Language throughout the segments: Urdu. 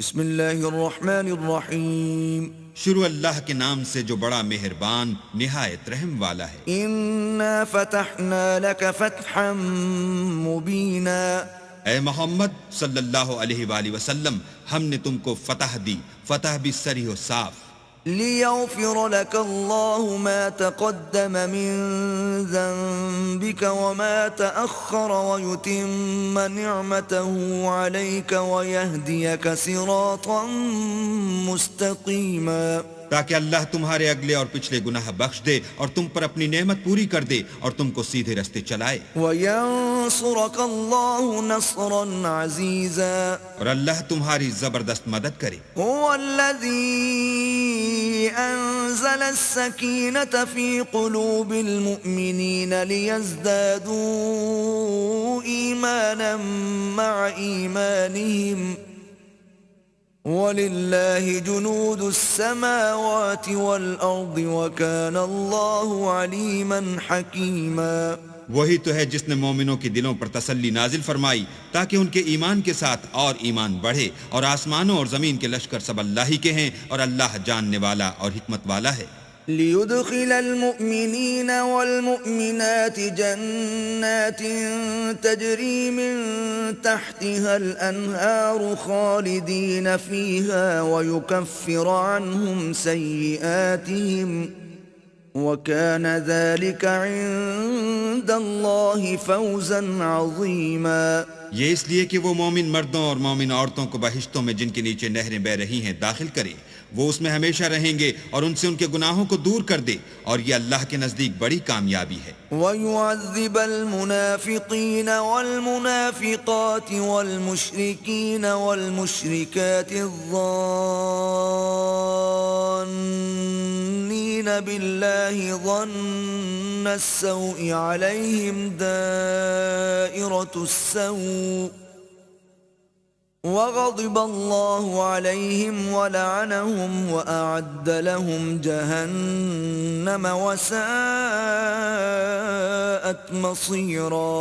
بسم اللہ الرحمن الرحیم شروع اللہ کے نام سے جو بڑا مہربان نہایت رحم والا ہے۔ انا فتحنا لك فتحا مبینا اے محمد صلی اللہ علیہ وآلہ وسلم، ہم نے تم کو فتح دی، فتح بھی صریح و صاف، لیغفر لك اللہ ما تقدم من ذنبك وما تأخر ويتم نعمته عليك ويهديك صراطا مستقیما، تاکہ اللہ تمہارے اگلے اور پچھلے گناہ بخش دے اور تم پر اپنی نعمت پوری کر دے اور تم کو سیدھے رستے چلائے، وینصرک اللہ نصرا عزیزا، اور اللہ تمہاری زبردست مدد کرے۔ هو الذي أنزل السكينة في قلوب المؤمنين ليزدادوا إيمانا مع إيمانهم وَلِلَّهِ جُنُودُ السَّمَاوَاتِ وَالْأَرْضِ وَكَانَ اللَّهُ عَلِيمًا حَكِيمًا۔ وہی تو ہے جس نے مومنوں کے دلوں پر تسلی نازل فرمائی تاکہ ان کے ایمان کے ساتھ اور ایمان بڑھے، اور آسمانوں اور زمین کے لشکر سب اللہ ہی کے ہیں، اور اللہ جاننے والا اور حکمت والا ہے۔ لِيُدْخِلَ الْمُؤْمِنِينَ وَالْمُؤْمِنَاتِ جَنَّاتٍ تَجْرِي مِن تَحْتِهَا الْأَنْهَارُ خَالِدِينَ فِيهَا وَيُكَفِّرَ عَنْهُمْ سَيِّئَاتِهِمْ وَكَانَ ذَلِكَ عِندَ اللَّهِ فَوْزًا عَظِيمًا۔ یہ اس لیے کہ وہ مومن مردوں اور مومن عورتوں کو بہشتوں میں جن کے نیچے نہریں بہ رہی ہیں داخل کرے، وہ اس میں ہمیشہ رہیں گے اور ان سے ان کے گناہوں کو دور کر دے، اور یہ اللہ کے نزدیک بڑی کامیابی ہے۔ وَيُعَذِّبَ الْمُنَافِقِينَ وَالْمُنَافِقَاتِ وَالْمُشْرِكِينَ وَالْمُشْرِكَاتِ الظَّانِّينَ بِاللَّهِ ظَنَّ السَّوْءِ عَلَيْهِمْ دَائِرَةُ السَّوْءِ وَغَضِبَ اللَّهُ عَلَيْهِمْ وَلَعَنَهُمْ وَأَعَدَّ لَهُمْ جَهَنَّمَ وَسَاءَتْ مَصِيرًا۔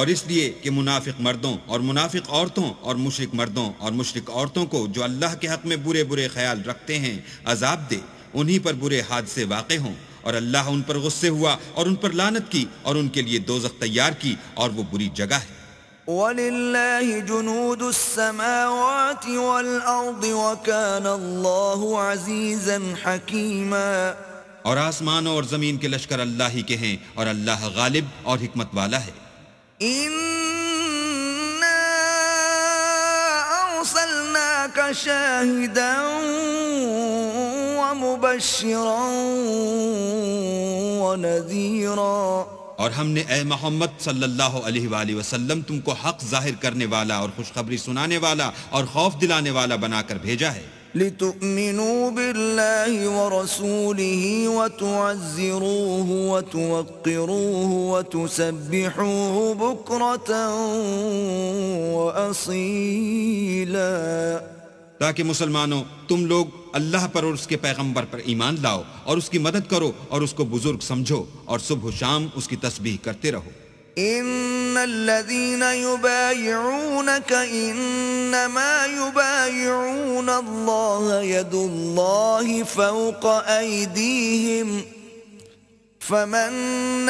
اور اس لیے کہ منافق مردوں اور منافق عورتوں اور مشرک مردوں اور مشرک عورتوں کو جو اللہ کے حق میں برے برے خیال رکھتے ہیں عذاب دے، انہی پر برے حادثے واقع ہوں، اور اللہ ان پر غصے ہوا اور ان پر لعنت کی اور ان کے لیے دوزخ تیار کی، اور وہ بری جگہ ہے۔ وَلِلَّهِ جُنُودُ السَّمَاوَاتِ وَالْأَرْضِ وَكَانَ اللَّهُ عَزِيزًا حَكِيمًا۔ اور آسمانوں اور زمین کے لشکر اللہ ہی کے ہیں، اور اللہ غالب اور حکمت والا ہے۔ إِنَّا أَرْسَلْنَاكَ شَاهِدًا وَمُبَشِّرًا وَنَذِيرًا، اور ہم نے اے محمد صلی اللہ علیہ وآلہ وسلم تم کو حق ظاہر کرنے والا اور خوشخبری سنانے والا اور خوف دلانے والا بنا کر بھیجا ہے، لِتُؤْمِنُوا بِاللَّهِ وَرَسُولِهِ وَتُعَزِّرُوهُ وَتُوَقِّرُوهُ وَتُسَبِّحُوهُ بُكْرَةً وَأَصِيلًا۔ تاکہ مسلمانوں تم لوگ اللہ پر اور اس کے پیغمبر پر ایمان لاؤ اور اس کی مدد کرو اور اس کو بزرگ سمجھو، اور صبح و شام اس کی تسبیح کرتے رہو۔ ان الذين يبايعونك انما يبايعون الله يد الله فوق ايديهم فمن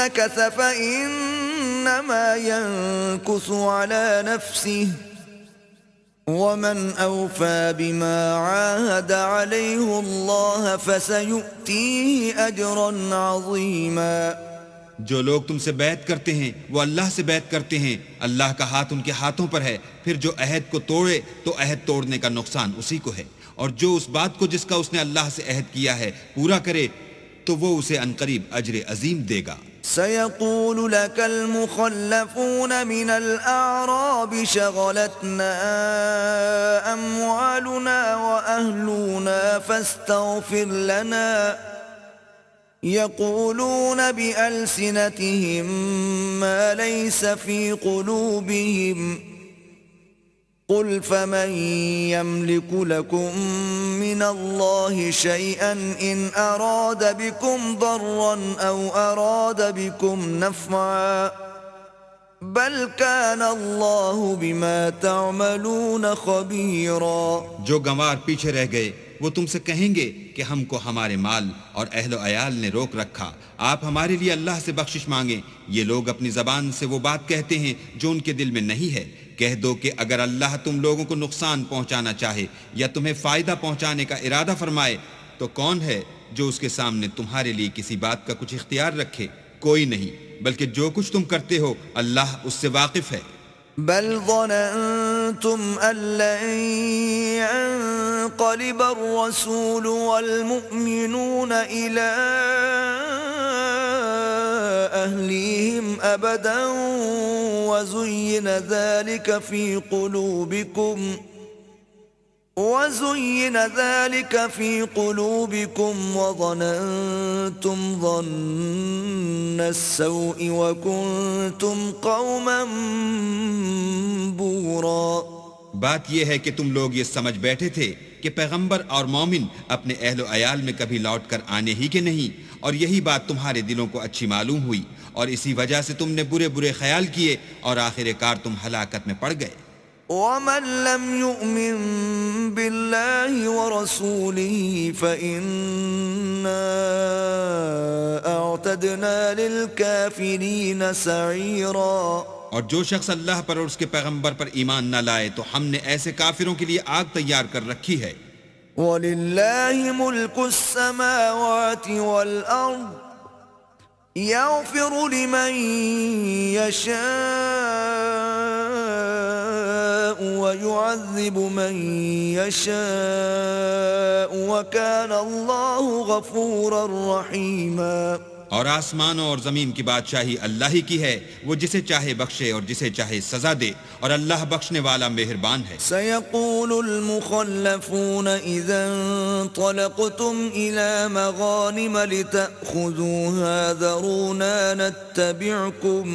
نكث فانما ينكث على نفسه ومن اوفى بما عاهد عليه الله فسيؤتيه اجرا عظيما۔ جو لوگ تم سے بیعت کرتے ہیں وہ اللہ سے بیعت کرتے ہیں، اللہ کا ہاتھ ان کے ہاتھوں پر ہے، پھر جو عہد کو توڑے تو عہد توڑنے کا نقصان اسی کو ہے، اور جو اس بات کو جس کا اس نے اللہ سے عہد کیا ہے پورا کرے تو وہ اسے عنقریب اجر عظیم دے گا۔ سيقول لك المخلفون من الأعراب شغلتنا أموالنا وأهلنا فاستغفر لنا، يقولون بألسنتهم ما ليس في قلوبهم، قل فمن يملك لكم من الله شيئا إن أراد بكم ضرا أو أراد بكم نفعا بل كان الله بما تعملون خبيرا. جو گنوار پیچھے رہ گئے وہ تم سے کہیں گے کہ ہم کو ہمارے مال اور اہل و عیال نے روک رکھا، آپ ہمارے لیے اللہ سے بخشش مانگیں. یہ لوگ اپنی زبان سے وہ بات کہتے ہیں جو ان کے دل میں نہیں ہے. کہہ دو کہ اگر اللہ تم لوگوں کو نقصان پہنچانا چاہے یا تمہیں فائدہ پہنچانے کا ارادہ فرمائے تو کون ہے جو اس کے سامنے تمہارے لیے کسی بات کا کچھ اختیار رکھے؟ کوئی نہیں، بلکہ جو کچھ تم کرتے ہو اللہ اس سے واقف ہے. بل ظننتم أن لن ينقلب الرسول والمؤمنون إلى أهليهم أبدا وزين ذلك في قلوبكم وظننتم ظن السوء وكنتم قوما بورا. بات یہ ہے کہ تم لوگ یہ سمجھ بیٹھے تھے کہ پیغمبر اور مومن اپنے اہل و عیال میں کبھی لوٹ کر آنے ہی کے نہیں، اور یہی بات تمہارے دلوں کو اچھی معلوم ہوئی، اور اسی وجہ سے تم نے برے برے خیال کیے اور آخر کار تم ہلاکت میں پڑ گئے. ومن لم يؤمن بالله ورسوله فإنا أعتدنا للكافرين سعيرا. اور جو شخص اللہ پر اور اس کے پیغمبر پر ایمان نہ لائے تو ہم نے ایسے کافروں کے لیے آگ تیار کر رکھی ہے. وَلِلَّهِ مُلْكُ السَّمَاوَاتِ وَالْأَرْضِ يَغْفِرُ لِمَن يَشَاءُ وَيُعَذِّبُ مَن يَشَاءُ وَكَانَ اللَّهُ غَفُورًا رَّحِيمًا. اور آسمانوں اور زمین کی بادشاہی اللہ ہی کی ہے، وہ جسے چاہے بخشے اور جسے چاہے سزا دے، اور اللہ بخشنے والا مہربان ہے. سيقول المخلفون إذا انطلقتم إلى مغانم لتأخذوها ذرونا نتبعكم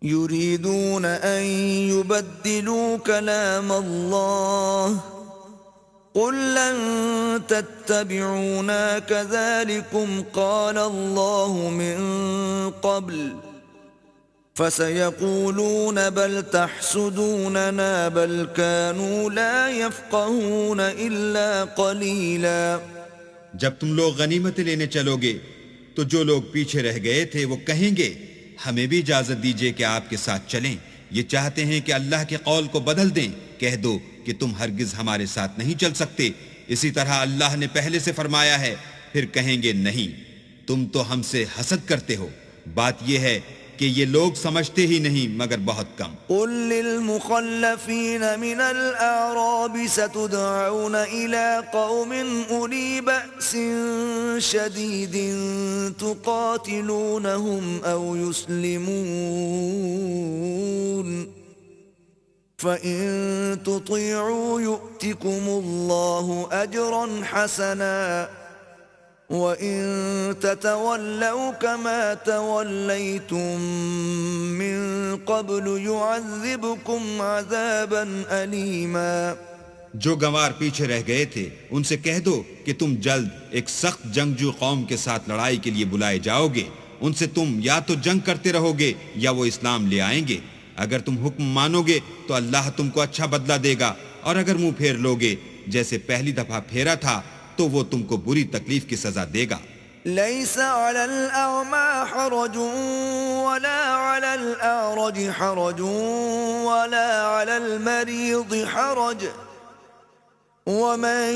يريدون أن يبدلوا كلام الله قل لن تتبعونا كذلكم قال الله من قبل فسيقولون بل تحسدوننا بل كانوا لا يفقهون إلا قليلا. جب تم لوگ غنیمتیں لینے چلو گے تو جو لوگ پیچھے رہ گئے تھے وہ کہیں گے ہمیں بھی اجازت دیجیے کہ آپ کے ساتھ چلیں، یہ چاہتے ہیں کہ اللہ کے قول کو بدل دیں. کہہ دو کہ تم ہرگز ہمارے ساتھ نہیں چل سکتے، اسی طرح اللہ نے پہلے سے فرمایا ہے. پھر کہیں گے نہیں، تم تو ہم سے حسد کرتے ہو. بات یہ ہے کہ یہ لوگ سمجھتے ہی نہیں مگر بہت کم. قل للمخلفين من الأعراب ستدعون إلى قوم أولي بأس شديد تقاتلونهم أو يسلمون فإن تطيعوا يؤتكم الله أجرا حسنا وإن تتولوا كما توليتم من قبل يعذبكم عذابا أليما. جو گنوار پیچھے رہ گئے تھے ان سے کہہ دو کہ تم جلد ایک سخت جنگجو قوم کے ساتھ لڑائی کے لیے بلائے جاؤ گے. ان سے تم یا تو جنگ کرتے رہو گے یا وہ اسلام لے آئیں گے. اگر تم حکم مانو گے تو اللہ تم کو اچھا بدلہ دے گا، اور اگر منہ پھیر لوگے جیسے پہلی دفعہ پھیرا تھا تو وہ تم کو بری تکلیف کی سزا دے گا. ليس على الأعمى حرج ولا على الأعرج حرج ولا على المريض حرج ومن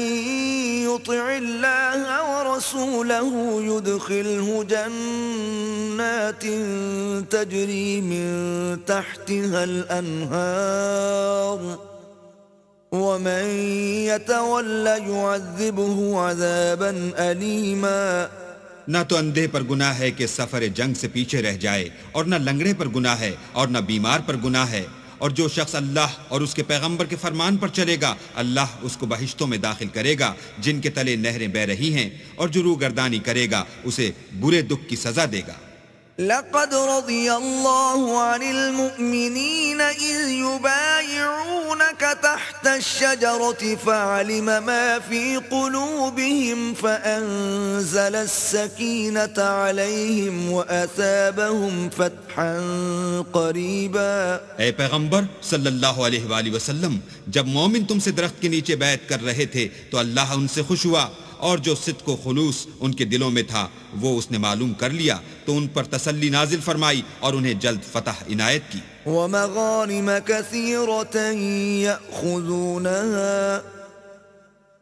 يطع الله ورسوله يدخله جنات تجري من تحتها الأنهار ومن يتولى يعذبه عذابا أليما. نہ تو اندھے پر گناہ ہے کہ سفر جنگ سے پیچھے رہ جائے، اور نہ لنگڑے پر گناہ ہے اور نہ بیمار پر گناہ ہے. اور جو شخص اللہ اور اس کے پیغمبر کے فرمان پر چلے گا اللہ اس کو بہشتوں میں داخل کرے گا جن کے تلے نہریں بہ رہی ہیں، اور جو روگردانی کرے گا اسے برے دکھ کی سزا دے گا. لقد رضي الله عن المؤمنين إذ يبايعونك تحت الشجرة فعلم ما في قلوبهم فأنزل السكينة عليهم وأثابهم فتحا قريبا. اے پیغمبر صلی اللہ علیہ وآلہ وسلم، جب مومن تم سے درخت کے نیچے بیعت کر رہے تھے تو اللہ ان سے خوش ہوا، اور جو صدق و خلوص ان کے دلوں میں تھا وہ اس نے معلوم کر لیا تو ان پر تسلی نازل فرمائی اور انہیں جلد فتح عنایت کی. ومغانم كثيرة يأخذونها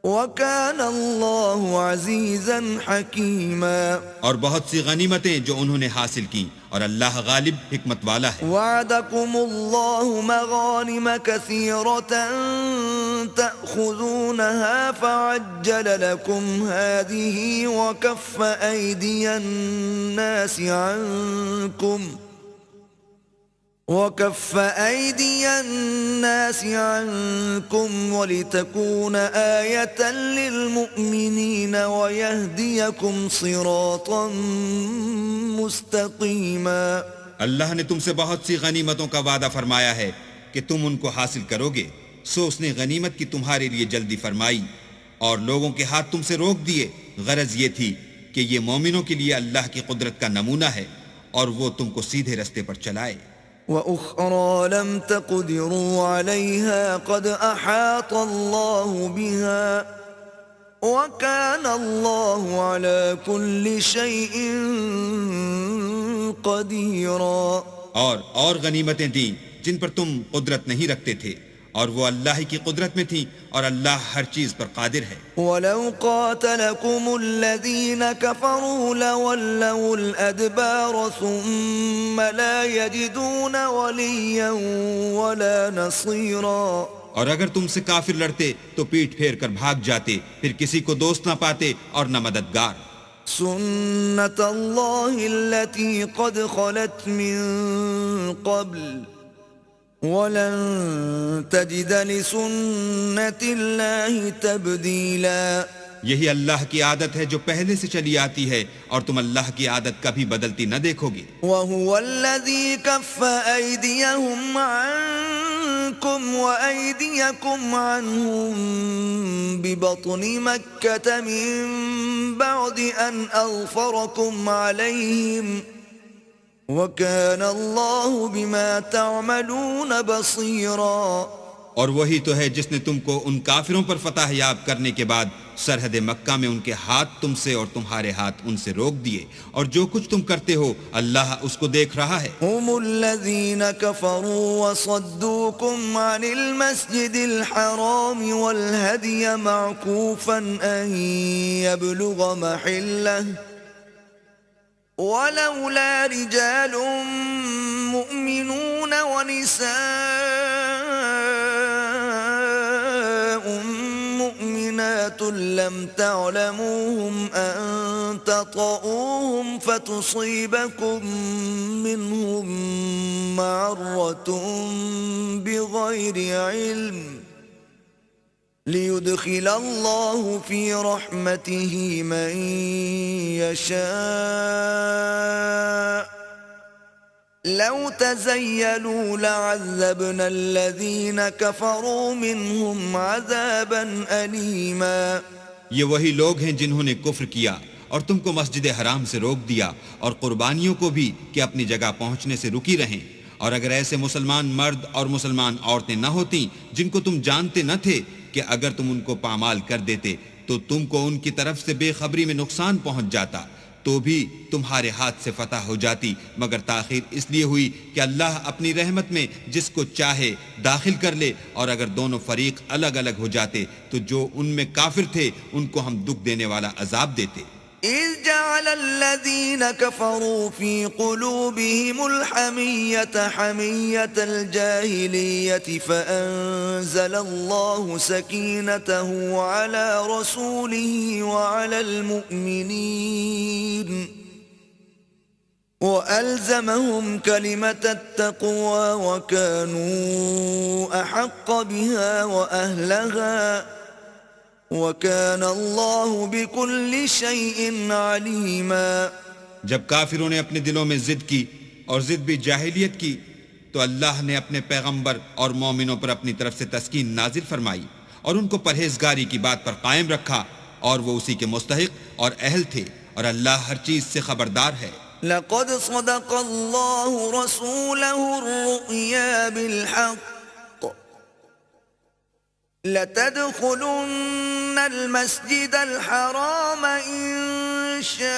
وكان الله عزيزا حكيما. اور بہت سی غنیمتیں جو انہوں نے حاصل کی اور اللہ غالب حکمت والا ہے. وعدكم الله مغانم كثيرة تأخذونها فعجل لكم هذه وكف أيدي الناس عنكم ولتكون آية للمؤمنين ويهديكم صراطا مستقيما. اللہ نے تم سے بہت سی غنیمتوں کا وعدہ فرمایا ہے کہ تم ان کو حاصل کرو گے، سو اس نے غنیمت کی تمہارے لیے جلدی فرمائی اور لوگوں کے ہاتھ تم سے روک دیے. غرض یہ تھی کہ یہ مومنوں کے لیے اللہ کی قدرت کا نمونہ ہے اور وہ تم کو سیدھے رستے پر چلائے. وَأُخْرَى لَمْ تَقْدِرُوا عَلَيْهَا قَدْ أَحَاطَ اللَّهُ بِهَا وَكَانَ اللَّهُ عَلَى كُلِّ شَيْءٍ قَدِيرًا. اور غنیمتیں دیں جن پر تم قدرت نہیں رکھتے تھے اور وہ اللہ کی قدرت میں تھی اور اللہ ہر چیز پر قادر ہے. وَلَوْ قَاتَلَكُمُ الَّذِينَ كَفَرُوا لَوَلَّوُا الْأَدْبَارَ ثُمَّ لَا يَجِدُونَ وَلِيًّا وَلَا نَصِيرًا. اور اگر تم سے کافر لڑتے تو پیٹھ پھیر کر بھاگ جاتے، پھر کسی کو دوست نہ پاتے اور نہ مددگار. سُنَّةَ اللَّهِ الَّتِي قَدْ خَلَتْ مِن قَبْلُ وَلَن تَجِدَ لِسُنَّةِ اللَّهِ تَبْدِيلًا. یہی اللہ کی عادت ہے جو پہلے سے چلی آتی ہے اور تم اللہ کی عادت کبھی بدلتی نہ دیکھو گے. وَهُوَ الَّذِي كَفَّ أَيْدِيَهُمْ عَنكُمْ وَأَيْدِيَكُمْ عَنْهُمْ بِبَطْنِ مَكَّةَ مِن بَعْدِ أَنْ أَظْفَرَكُمْ عَلَيْهِمْ وَكَانَ اللَّهُ بِمَا تَعْمَلُونَ بَصِيرًا. اور وہی تو ہے جس نے تم کو ان کافروں پر فتح یاب کرنے کے بعد سرحد مکہ میں ان کے ہاتھ تم سے اور تمہارے ہاتھ ان سے روک دیے، اور جو کچھ تم کرتے ہو اللہ اس کو دیکھ رہا ہے. هم الذين كفروا وصدوكم عن المسجد الحرام والهدي معكوفا أن يبلغ محله ولولا رجال مؤمنون ونساء مؤمنات لم تعلموهم أن تطؤوهم فتصيبكم منهم معرة بغير علم ليدخل الله في رحمته من يشاء لو تزيلوا لعذبنا الذين كفروا منهم عذابا أليما. یہ وہی لوگ ہیں جنہوں نے کفر کیا اور تم کو مسجد حرام سے روک دیا اور قربانیوں کو بھی کہ اپنی جگہ پہنچنے سے رکی رہیں. اور اگر ایسے مسلمان مرد اور مسلمان عورتیں نہ ہوتیں جن کو تم جانتے نہ تھے کہ اگر تم ان کو پامال کر دیتے تو تم کو ان کی طرف سے بے خبری میں نقصان پہنچ جاتا، تو بھی تمہارے ہاتھ سے فتح ہو جاتی، مگر تاخیر اس لیے ہوئی کہ اللہ اپنی رحمت میں جس کو چاہے داخل کر لے. اور اگر دونوں فریق الگ الگ ہو جاتے تو جو ان میں کافر تھے ان کو ہم دکھ دینے والا عذاب دیتے. إذ جعل الذين كفروا في قلوبهم الحمية حمية الجاهلية فأنزل الله سكينته على رسوله وعلى المؤمنين وألزمهم كلمة التقوى وكانوا أحق بها وأهلها وَكَانَ اللَّهُ بِكُلِّ شَيْءٍ عَلِيمًا. جب کافروں نے اپنے دلوں میں ضد کی اور ضد بھی جاہلیت کی تو اللہ نے اپنے پیغمبر اور مومنوں پر اپنی طرف سے تسکین نازل فرمائی اور ان کو پرہیزگاری کی بات پر قائم رکھا اور وہ اسی کے مستحق اور اہل تھے اور اللہ ہر چیز سے خبردار ہے۔ لقد صدق الله رسوله الرؤيا بالحق لتدخلن المسجد الحرام إن شاء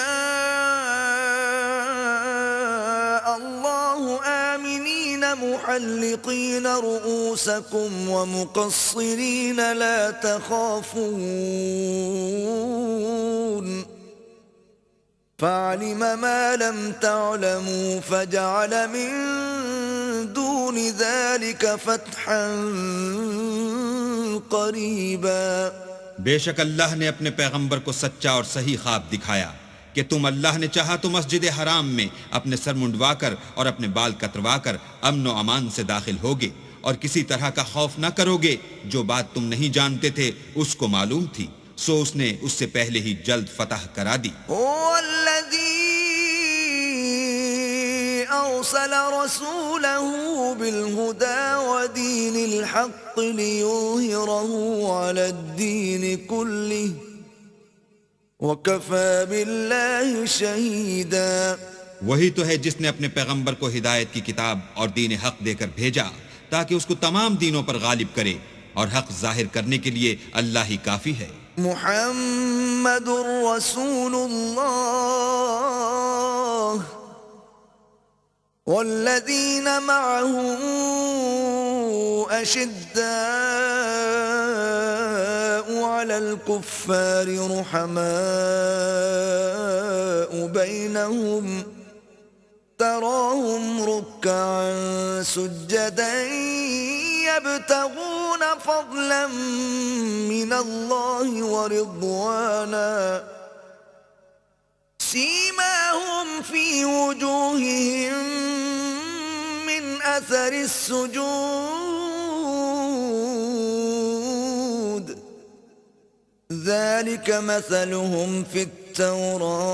الله آمنين محلقين رؤوسكم ومقصرين لا تخافون فعلم ما لم تعلموا فجعل من دون ذلك فتحا قریبا۔ بے شک اللہ نے اپنے پیغمبر کو سچا اور صحیح خواب دکھایا کہ تم اللہ نے چاہا تو مسجد حرام میں اپنے سر منڈوا کر اور اپنے بال کتروا کر امن و امان سے داخل ہوگے اور کسی طرح کا خوف نہ کرو گے۔ جو بات تم نہیں جانتے تھے اس کو معلوم تھی، سو اس نے اس سے پہلے ہی جلد فتح کرا دی۔ أرسل رسوله بالهدى ودين الحق ليظهره على الدين كله وكفى بالله شهيدا۔ وہی تو ہے جس نے اپنے پیغمبر کو ہدایت کی کتاب اور دین حق دے کر بھیجا تاکہ اس کو تمام دینوں پر غالب کرے، اور حق ظاہر کرنے کے لیے اللہ ہی کافی ہے۔ محمد رسول اللہ والذین معه اشداء علی الكفار رحماء بینہم تراهم ركعا سجدا يبتغون فضلا من الله ورضوانا سيماهم في وجوههم من أثر السجود ذلك مثلهم في التوراة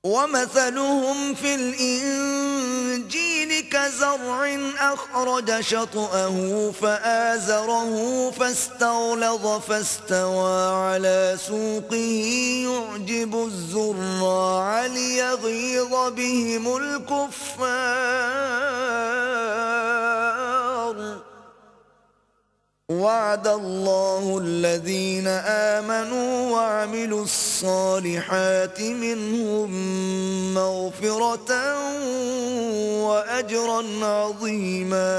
ومثلهم في الإنجيل كزرع أخرج شطأه فآزره فاستغلظ فاستوى على سوقه يعجب الزراع ليغيظ بهم الكفار وعد الله الذين آمنوا وعملوا الصالحات منهم مغفرة وأجرا عظيما۔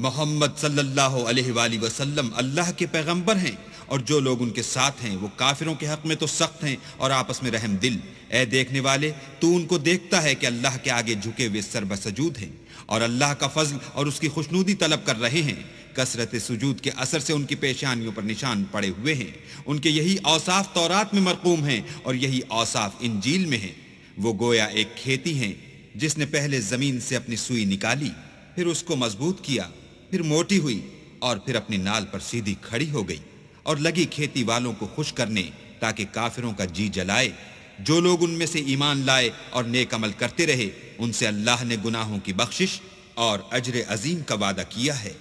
محمد صلی اللہ علیہ وآلہ وسلم اللہ کے پیغمبر ہیں، اور جو لوگ ان کے ساتھ ہیں وہ کافروں کے حق میں تو سخت ہیں اور آپس میں رحم دل۔ اے دیکھنے والے، تو ان کو دیکھتا ہے کہ اللہ کے آگے جھکے ہوئے سر بسجود ہیں اور اللہ کا فضل اور اس کی خوشنودی طلب کر رہے ہیں۔ کثرت سجود کے اثر سے ان کی پیشانیوں پر نشان پڑے ہوئے ہیں۔ ان کے یہی اوصاف تورات میں مرقوم ہیں اور یہی اوصاف انجیل میں ہیں۔ وہ گویا ایک کھیتی ہیں جس نے پہلے زمین سے اپنی سوئی نکالی، پھر اس کو مضبوط کیا، پھر موٹی ہوئی اور پھر اپنی نال پر سیدھی کھڑی ہو گئی، اور لگی کھیتی والوں کو خوش کرنے تاکہ کافروں کا جی جلائے۔ جو لوگ ان میں سے ایمان لائے اور نیک عمل کرتے رہے، ان سے اللہ نے گناہوں کی بخشش اور اجر عظیم کا وعدہ کیا ہے۔